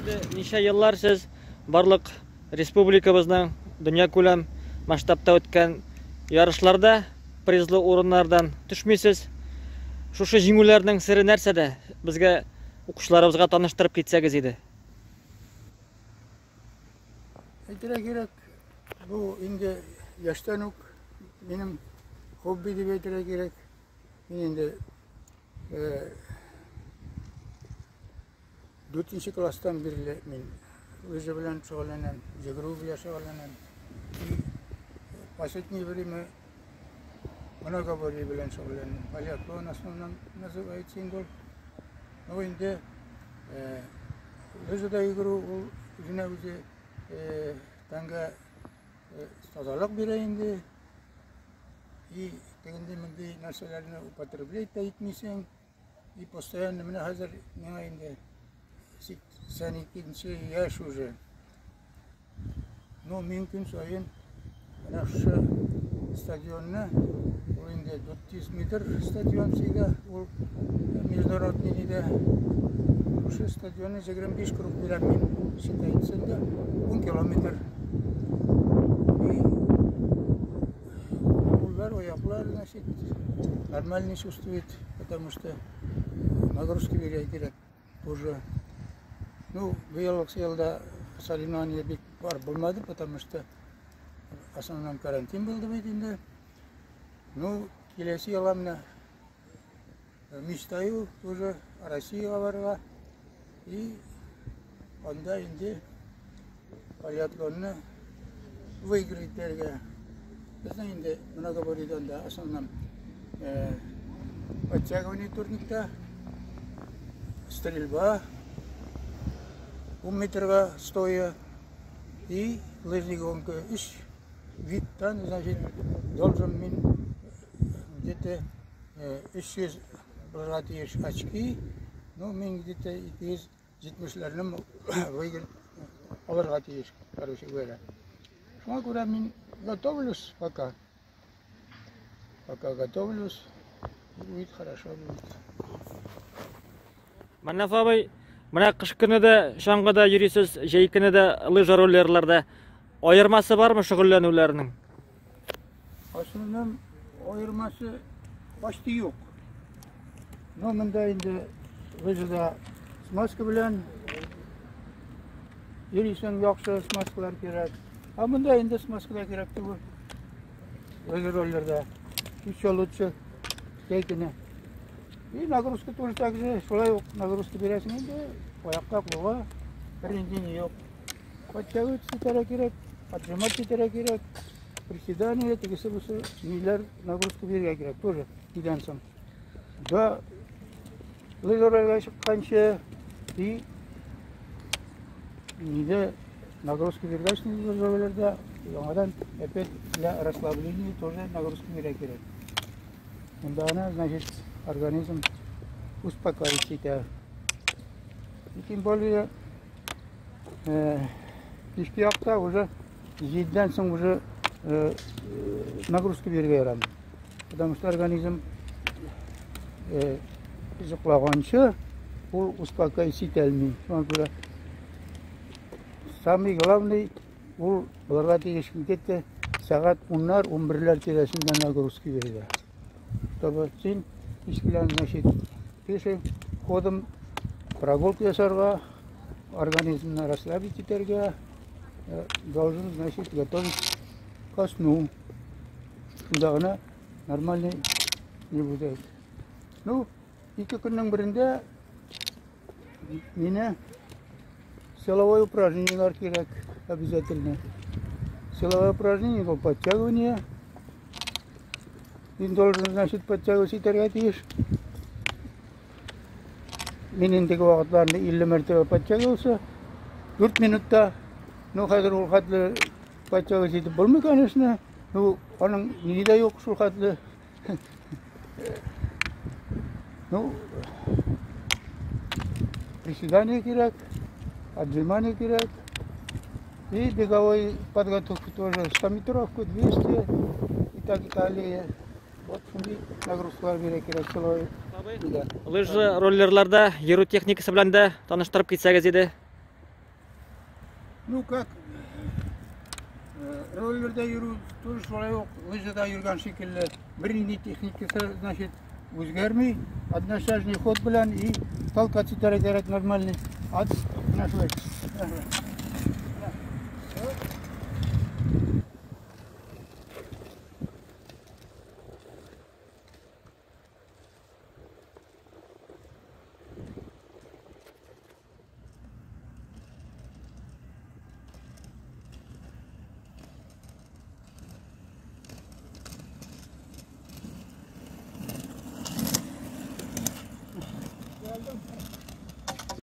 Ничә еллар сез барлык республикабызның дөнья күләм масштабта үткән ярышларда призлы урыннардан төшмисез. Шушы җиңүләрнең сире нәрсәдә? Безгә укучыларыбызга таныштырып китсәгез иде. Әйтергә кирәк, бу инде яшьтән үк минем хобби дип әйтергә кирәк. Мин инде 4-нче класстан бирле мин үзе белән шөгыльләнәм, йөгерү белән шөгыльләнәм. Последнее время многоборье белән шөгыльләнәм. Полиатлон основном называется инде. Но инде үзе дә йөгерү ул үзенә үзе тәнгә тазалык бирә инде. И тегенде мондый нәрсәләрне употреблять итмисең, и постоянно менә хәзер миңа инде 82-нче яшь уже. Но мин көн сайын менә шушы стадионны, ул инде 400 метр стадион сига, ул международный иде. Шушы стадионны 25 круг бирәм мин, считается, 10 километр. Аяклар, значит, нормально чувствует, потому что нагрузки берет кирәк тоже. Ну, быел елда соревнования бик бар булмады, потому что в основном карантин был бит инде. Ну, киләсе елга менә мечтаю уже Россиягә барырга. И анда инде полиатлонны выиграть дәргә. Bizden indi многоборьедан da основном подтягивание турникта, стрельба, 10 метрга стоя и лыжный гонка. Иш видтан, значит, должен мин где-то 300 брать очки, но мин где-то 270-лерным выиграть алырга тиеш, короче говоря. Шуңа күрә мин готовлюсь пока. Пока готовлюсь, будет хорошо будет. Маннаф абый, менә кыш көне дә чаңгыда йөрисез, җәй көне дә лыжа роллерларда аермасы бармы шөгыльләнүләрнең? Aslında ayırması başta yok. Но монда инде лыжада смазка белән йөрисең, яхшы смазкалар кирәк. А монда инде смазкалар кирәк түгел. Лыжа роллерда еще лучше текене. И нагрузка тоже так же, шулай ук нагрузка бирәсең инде, аякка кулга бернинди юк. Подтягивать кирәк, отжимать кирәк. Приседания, тегесе бусы, ниләр нагрузка бирергә кирәк тоже идән соң. Да лыжарга чыкканчы и ниде нагрузка биргәч лыжаларда яңадан опять для расслабления тоже нагрузка бирергә кирәк. Монда аны, значит, организм успокаивать итә. И тем более кичке якта уже җиддән соң уже нагрузка бирергә ярамый. Потому что организм җыклаганчы ул успокоить итәлми. Шуңа күрә самый главный ул булырга тиеш где-то сәгать 10-лар, 11-ләр тирәсендә нагрузка бирергә. Чтобы син ишкилән, значит, пеше ходым, прогулка ясарга, организмны расслабить итәргә, должен, значит, готовить ко сну. Шунда гына нормальный не будет. Ну, 2 көннең берендә мине силовое упражнениялар кирәк обязательно. Силовое упражнение ул подтягивание. Мин должен, значит, подтягивать итәргә тиеш. Мин инде вакытларында 50 мәртәбә подтягивался. 4 минутта. Ну, хәзер ул хәтле подтягивать итеп булмый, конечно. Ну, аның ни дә юк шул хәтле. Ну, приседания кирәк, отжимания кирәк. И беговой подготовка тоже, 100-метровку, 200 и так далее. Вот шундый нагрузкалар бирә кирәк силовой. Лыжа роллерларда йөрү техникасы белән дә таныштырып китсәгез иде. Ну как, роллерде yürü, тоже şolay yok, özü de yürgen şekilde birini техникасы, значит, өзгермей, одношажный ход bilen iyi, толкаться gerek normalni. At, нашли.